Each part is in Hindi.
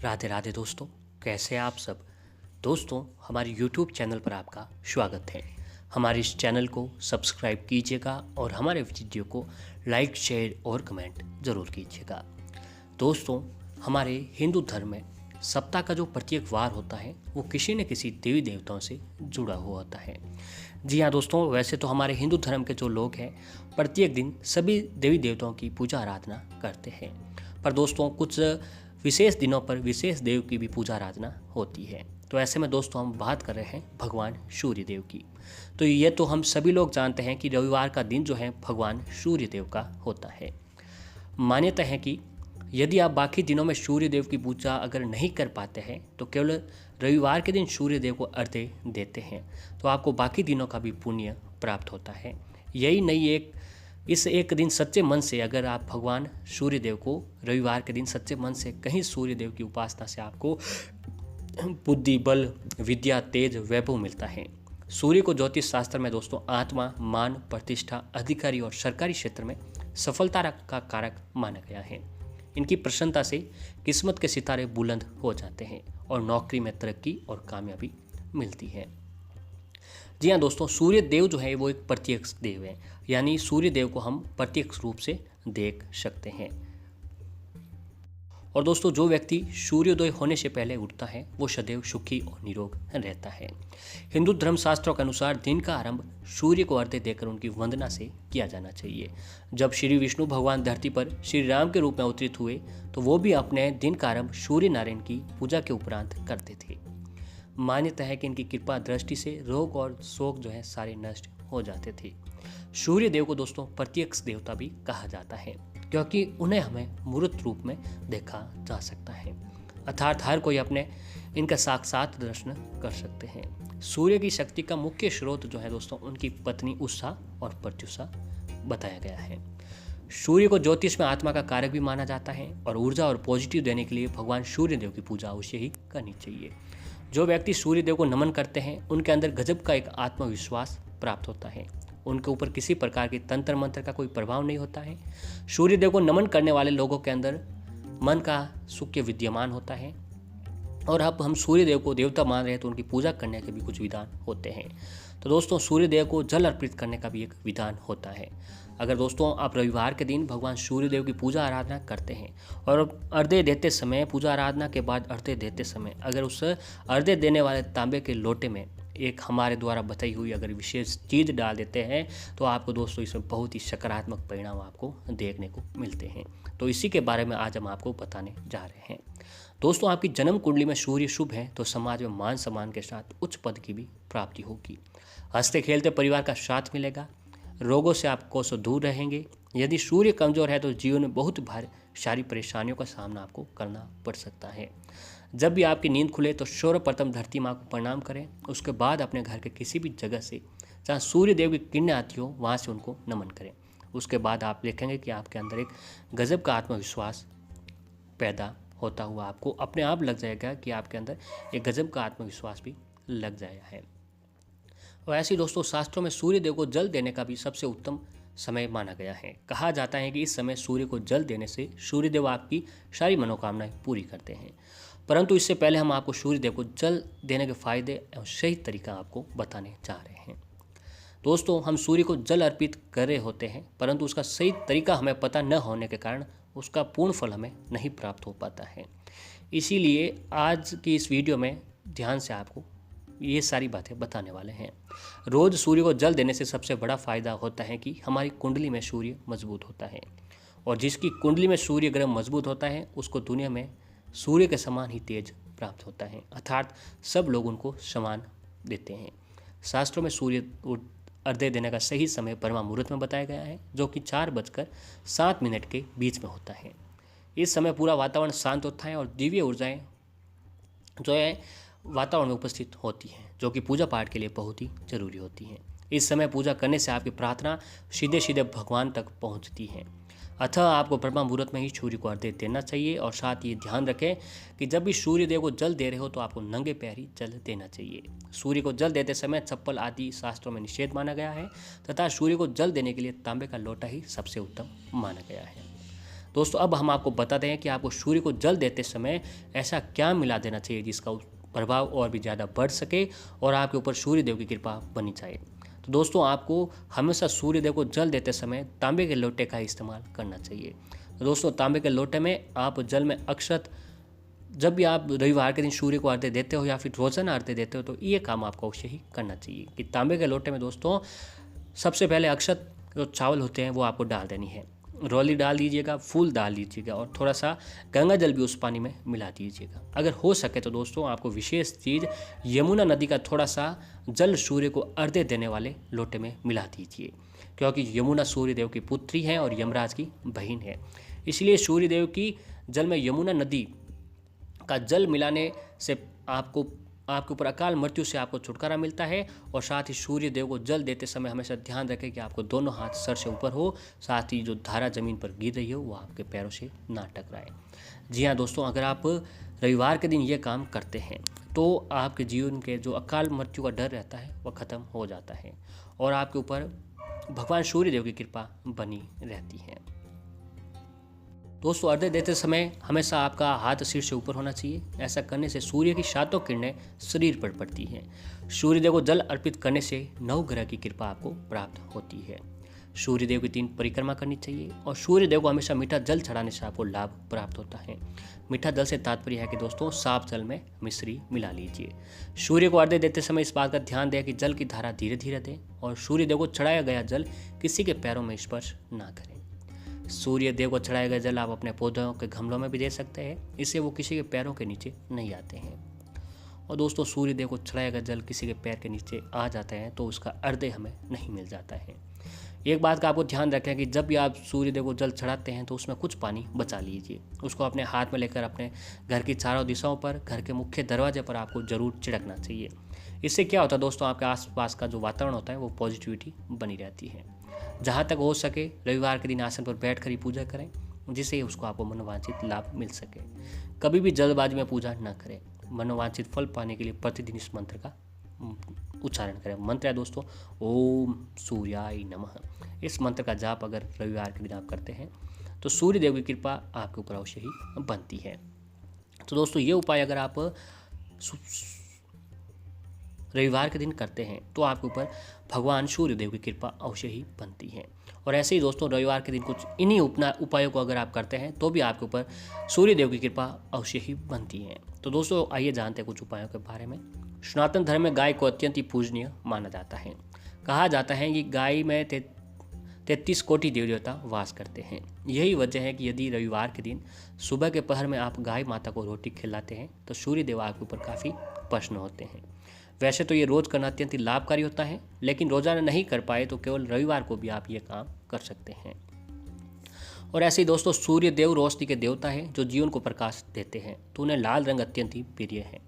राधे राधे दोस्तों, कैसे हैं आप सब। दोस्तों, हमारे YouTube चैनल पर आपका स्वागत है। हमारे इस चैनल को सब्सक्राइब कीजिएगा और हमारे वीडियो को लाइक, शेयर और कमेंट ज़रूर कीजिएगा। दोस्तों, हमारे हिंदू धर्म में सप्ताह का जो प्रत्येक वार होता है वो किसी न किसी देवी देवताओं से जुड़ा हुआ होता है। जी हाँ दोस्तों, वैसे तो हमारे हिंदू धर्म के जो लोग हैं प्रत्येक दिन सभी देवी देवताओं की पूजा आराधना करते हैं, पर दोस्तों कुछ विशेष दिनों पर विशेष देव की भी पूजा आराधना होती है। तो ऐसे में दोस्तों हम बात कर रहे हैं भगवान सूर्य देव की। तो ये तो हम सभी लोग जानते हैं कि रविवार का दिन जो है भगवान सूर्य देव का होता है। मान्यता है कि यदि आप बाकी दिनों में सूर्य देव की पूजा अगर नहीं कर पाते हैं तो केवल रविवार के दिन सूर्य देव को अर्घ्य देते हैं तो आपको बाकी दिनों का भी पुण्य प्राप्त होता है। यही नहीं, इस एक दिन सच्चे मन से अगर आप भगवान सूर्य देव को रविवार के दिन सच्चे मन से कहीं सूर्य देव की उपासना से आपको बुद्धि, बल, विद्या, तेज, वैभव मिलता है। सूर्य को ज्योतिष शास्त्र में दोस्तों आत्मा, मान, प्रतिष्ठा, अधिकारी और सरकारी क्षेत्र में सफलता का कारक माना गया है। इनकी प्रसन्नता से किस्मत के सितारे बुलंद हो जाते हैं और नौकरी में तरक्की और कामयाबी मिलती है। जी हाँ दोस्तों, सूर्य देव जो है वो एक प्रत्यक्ष देव है, यानी सूर्य देव को हम प्रत्यक्ष रूप से देख सकते हैं। और दोस्तों, जो व्यक्ति सूर्योदय होने से पहले उठता है वो सदैव सुखी और निरोग रहता है। हिंदू धर्मशास्त्रों के अनुसार दिन का आरंभ सूर्य को अर्घ्य देकर उनकी वंदना से किया जाना चाहिए। जब श्री विष्णु भगवान धरती पर श्री राम के रूप में अवतरित हुए तो वो भी अपने दिन का आरंभ सूर्य नारायण की पूजा के उपरांत करते थे। मान्यता है कि इनकी कृपा दृष्टि से रोग और शोक जो है सारे नष्ट हो जाते थे। सूर्य देव को दोस्तों प्रत्यक्ष देवता भी कहा जाता है क्योंकि उन्हें हमें मूर्त रूप में देखा जा सकता है, अर्थात हर कोई अपने इनका साक्षात दर्शन कर सकते हैं। सूर्य की शक्ति का मुख्य स्रोत जो है दोस्तों उनकी पत्नी उषा और प्रत्युषा बताया गया है। सूर्य को ज्योतिष में आत्मा का कारक भी माना जाता है और ऊर्जा और पॉजिटिव देने के लिए भगवान सूर्य देव की पूजा अवश्य ही करनी चाहिए। जो व्यक्ति सूर्य देव को नमन करते हैं उनके अंदर गजब का एक आत्मविश्वास प्राप्त होता है। उनके ऊपर किसी प्रकार के तंत्र मंत्र का कोई प्रभाव नहीं होता है। सूर्य देव को नमन करने वाले लोगों के अंदर मन का सुख विद्यमान होता है। और अब हम सूर्य देव को देवता मान रहे हैं तो उनकी पूजा करने के भी कुछ विधान होते हैं। तो दोस्तों, सूर्य देव को जल अर्पित करने का भी एक विधान होता है। अगर दोस्तों आप रविवार के दिन भगवान सूर्य देव की पूजा आराधना करते हैं और अर्घ्य देते समय, पूजा आराधना के बाद अर्घ्य देते समय अगर उस अर्घ्य देने वाले तांबे के लोटे में एक हमारे द्वारा बताई हुई अगर विशेष चीज़ डाल देते हैं तो आपको दोस्तों इसमें बहुत ही सकारात्मक परिणाम आपको देखने को मिलते हैं। तो इसी के बारे में आज हम आपको बताने जा रहे हैं। दोस्तों, आपकी जन्म कुंडली में सूर्य शुभ है तो समाज में मान सम्मान के साथ उच्च पद की भी प्राप्ति होगी। हंसते खेलते परिवार का साथ मिलेगा। रोगों से आप कोसों दूर रहेंगे। यदि सूर्य कमजोर है तो जीवन में बहुत सारी परेशानियों का सामना आपको करना पड़ सकता है। जब भी आपकी नींद खुले तो सर्वप्रथम धरती माँ को प्रणाम करें, उसके बाद अपने घर के किसी भी जगह से जहाँ सूर्य देव की किरणें आती हो वहाँ से उनको नमन करें। उसके बाद आप देखेंगे कि आपके अंदर एक गजब का आत्मविश्वास पैदा होता हुआ आपको अपने आप लग जाएगा कि आपके अंदर एक गजब का आत्मविश्वास भी लग जाया है। और ऐसे दोस्तों, शास्त्रों में सूर्य देव को जल देने का भी सबसे उत्तम समय माना गया है। कहा जाता है कि इस समय सूर्य को जल देने से सूर्य देव आपकी सारी मनोकामनाएं पूरी करते हैं। परंतु इससे पहले हम आपको सूर्य देव को जल देने के फायदे एवं सही तरीका आपको बताने जा रहे हैं। दोस्तों, हम सूर्य को जल अर्पित कर रहे होते हैं परंतु उसका सही तरीका हमें पता न होने के कारण उसका पूर्ण फल हमें नहीं प्राप्त हो पाता है। इसीलिए आज की इस वीडियो में ध्यान से आपको ये सारी बातें बताने वाले हैं। रोज़ सूर्य को जल देने से सबसे बड़ा फायदा होता है कि हमारी कुंडली में सूर्य मजबूत होता है और जिसकी कुंडली में सूर्य ग्रह मजबूत होता है उसको दुनिया में सूर्य के समान ही तेज प्राप्त होता है, अर्थात सब लोग उनको समान देते हैं। शास्त्रों में सूर्य अर्घ्य देने का सही समय ब्रह्म मुहूर्त में बताया गया है जो कि 4:07 के बीच में होता है। इस समय पूरा वातावरण शांत होता है और दिव्य ऊर्जाएं जो है वातावरण में उपस्थित होती हैं जो कि पूजा पाठ के लिए बहुत ही जरूरी होती हैं। इस समय पूजा करने से आपकी प्रार्थना सीधे सीधे भगवान तक पहुंचती है। अतः आपको ब्रह्म मुहूर्त में ही सूर्य को अर्घ्य देना चाहिए और साथ ये ध्यान रखें कि जब भी सूर्य देव को जल दे रहे हो तो आपको नंगे पैर ही जल देना चाहिए। सूर्य को जल देते समय चप्पल आदि शास्त्रों में निषेध माना गया है तथा सूर्य को जल देने के लिए तांबे का लोटा ही सबसे उत्तम माना गया है। दोस्तों अब हम आपको बताते हैं कि आपको सूर्य को जल देते समय ऐसा क्या मिला देना चाहिए जिसका प्रभाव और भी ज़्यादा बढ़ सके और आपके ऊपर सूर्य देव की कृपा बनी जाए। तो दोस्तों आपको हमेशा सूर्य देव को जल देते समय तांबे के लोटे का इस्तेमाल करना चाहिए। तो दोस्तों तांबे के लोटे में आप जल में अक्षत, जब भी आप रविवार के दिन सूर्य को अर्घ्य देते हो या फिर रोजाना अर्घ्य देते हो तो ये काम आपको अवश्य ही करना चाहिए कि तांबे के लोटे में दोस्तों सबसे पहले अक्षत जो चावल होते हैं वो आपको डाल देनी है, रौली डाल दीजिएगा, फूल डाल दीजिएगा और थोड़ा सा गंगा जल भी उस पानी में मिला दीजिएगा। अगर हो सके तो दोस्तों आपको विशेष चीज़ यमुना नदी का थोड़ा सा जल सूर्य को अर्घ्य देने वाले लोटे में मिला दीजिए, क्योंकि यमुना सूर्य देव की पुत्री है और यमराज की बहन है। इसलिए सूर्य देव की जल में यमुना नदी का जल मिलाने से आपको आपके ऊपर अकाल मृत्यु से आपको छुटकारा मिलता है। और साथ ही सूर्य देव को जल देते समय हमेशा ध्यान रखें कि आपको दोनों हाथ सर से ऊपर हो, साथ ही जो धारा जमीन पर गिर रही हो वो आपके पैरों से ना टकराए। जी हाँ दोस्तों, अगर आप रविवार के दिन ये काम करते हैं तो आपके जीवन के जो अकाल मृत्यु का डर रहता है वह खत्म हो जाता है और आपके ऊपर भगवान सूर्य देव की कृपा बनी रहती है। दोस्तों अर्घ्य देते समय हमेशा आपका हाथ सिर से ऊपर होना चाहिए। ऐसा करने से सूर्य की 7 किरणें शरीर पर पड़ती हैं। सूर्यदेव को जल अर्पित करने से 9 ग्रह की कृपा आपको प्राप्त होती है। सूर्यदेव की 3 परिक्रमा करनी चाहिए और सूर्यदेव को हमेशा मीठा जल चढ़ाने से आपको लाभ प्राप्त होता है। मीठा जल से तात्पर्य है कि दोस्तों साफ जल में मिश्री मिला लीजिए। सूर्य को अर्घ्य देते समय इस बात का ध्यान दें कि जल की धारा धीरे धीरे दें और सूर्यदेव को चढ़ाया गया जल किसी के पैरों में स्पर्श ना करें। सूर्य देव को चढ़ाया गया जल आप अपने पौधों के गमलों में भी दे सकते हैं, इससे वो किसी के पैरों के नीचे नहीं आते हैं। और दोस्तों सूर्य देव को चढ़ाया गया जल किसी के पैर के नीचे आ जाते हैं तो उसका अर्घ्य हमें नहीं मिल जाता है। एक बात का आपको ध्यान रखें कि जब भी आप सूर्य देव को जल चढ़ाते हैं तो उसमें कुछ पानी बचा लीजिए। उसको अपने हाथ में लेकर अपने घर की चारों दिशाओं पर, घर के मुख्य दरवाजे पर आपको जरूर छिड़कना चाहिए। इससे क्या होता है दोस्तों, आपके आसपास का जो वातावरण होता है वो पॉजिटिविटी बनी रहती है। जहाँ तक हो सके रविवार के दिन आसन पर बैठकर ही पूजा करें, जिससे उसको आपको मनोवांछित लाभ मिल सके। कभी भी जल्दबाजी में पूजा न करें। मनोवांछित फल पाने के लिए प्रतिदिन इस मंत्र का उच्चारण करें। मंत्र है दोस्तों ओम सूर्याय नमः। इस मंत्र का जाप अगर रविवार के दिन आप करते हैं तो सूर्य देव की कृपा आपके ऊपर अवश्य ही बनती है। तो दोस्तों ये उपाय अगर आप रविवार के दिन करते हैं तो आपके ऊपर भगवान सूर्य देव की कृपा अवश्य ही बनती है। और ऐसे ही दोस्तों रविवार के दिन कुछ इन्हीं उपायों को अगर आप करते हैं तो भी आपके ऊपर सूर्य देव की कृपा अवश्य ही बनती है। तो दोस्तों आइए जानते हैं कुछ उपायों के बारे में। सनातन धर्म में गाय को अत्यंत ही पूजनीय माना जाता है। कहा जाता है कि गाय में 33 कोटि देवी देवता वास करते हैं। यही वजह है कि यदि रविवार के दिन सुबह के पहर में आप गाय माता को रोटी खिलाते हैं तो सूर्य देव आपके ऊपर काफ़ी प्रसन्न होते हैं। वैसे तो ये रोज़ करना अत्यंत ही लाभकारी होता है, लेकिन रोज़ाना नहीं कर पाए तो केवल रविवार को भी आप ये काम कर सकते हैं। और ऐसे ही दोस्तों सूर्य देव रोशनी के देवता हैं जो जीवन को प्रकाश देते हैं, तो उन्हें लाल रंग अत्यंत ही प्रिय है।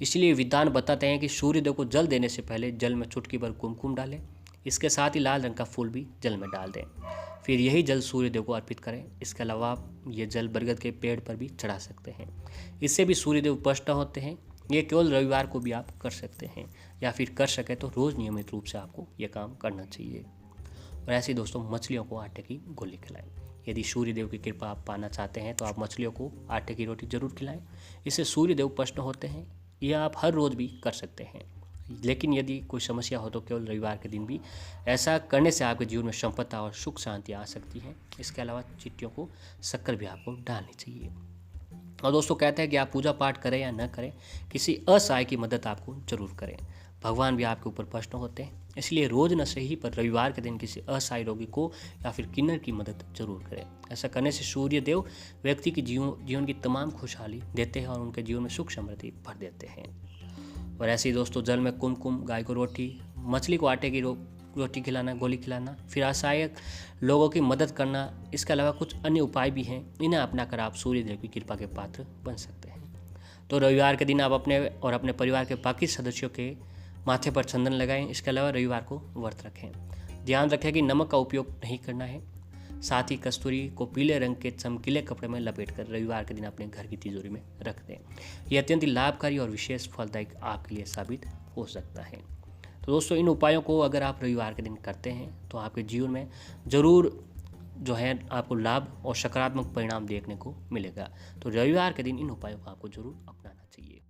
इसलिए विद्वान बताते हैं कि सूर्य देव को जल देने से पहले जल में चुटकी भर कुमकुम डालें। इसके साथ ही लाल रंग का फूल भी जल में डाल दें, फिर यही जल सूर्य देव को अर्पित करें। इसके अलावा आप ये जल बरगद के पेड़ पर भी चढ़ा सकते हैं। इससे भी सूर्य देव प्रसन्न होते हैं। ये केवल रविवार को भी आप कर सकते हैं, या फिर कर सके तो रोज़ नियमित रूप से आपको ये काम करना चाहिए। और ऐसे ही दोस्तों मछलियों को आटे की गोली खिलाएं। यदि सूर्य देव की कृपा आप पाना चाहते हैं तो आप मछलियों को आटे की रोटी जरूर खिलाएं। इससे सूर्य देव प्रसन्न होते हैं। यह आप हर रोज़ भी कर सकते हैं, लेकिन यदि कोई समस्या हो तो केवल रविवार के दिन भी। ऐसा करने से आपके जीवन में संपत्ति और सुख शांति आ सकती है। इसके अलावा चिट्टियों को शक्कर भी आपको डालनी चाहिए। और दोस्तों कहते हैं कि आप पूजा पाठ करें या न करें, किसी असहाय की मदद आपको जरूर करें। भगवान भी आपके ऊपर प्रसन्न होते हैं। इसलिए रोज न सही पर रविवार के दिन किसी असहाय रोगी को या फिर किन्नर की मदद जरूर करें। ऐसा करने से सूर्य देव व्यक्ति की जीवन की तमाम खुशहाली देते हैं और उनके जीवन में सुख समृद्धि भर देते हैं। और ऐसे ही दोस्तों जल में कुमकुम, गाय को रोटी, मछली को आटे की रोटी खिलाना, गोली खिलाना, फिर असहाय लोगों की मदद करना, इसके अलावा कुछ अन्य उपाय भी हैं। इन्हें अपनाकर आप सूर्य देव की कृपा के पात्र बन सकते हैं। तो रविवार के दिन आप अपने और अपने परिवार के बाकी सदस्यों के माथे पर चंदन लगाएं। इसके अलावा रविवार को व्रत रखें। ध्यान रखें कि नमक का उपयोग नहीं करना है। साथ ही कस्तूरी को पीले रंग के चमकीले कपड़े में लपेटकर रविवार के दिन अपने घर की तिजोरी में रख दें। यह अत्यंत ही लाभकारी और विशेष फलदायक आपके लिए साबित हो सकता है। तो दोस्तों इन उपायों को अगर आप रविवार के दिन करते हैं तो आपके जीवन में ज़रूर जो है आपको लाभ और सकारात्मक परिणाम देखने को मिलेगा। तो रविवार के दिन इन उपायों को आपको जरूर अपनाना चाहिए।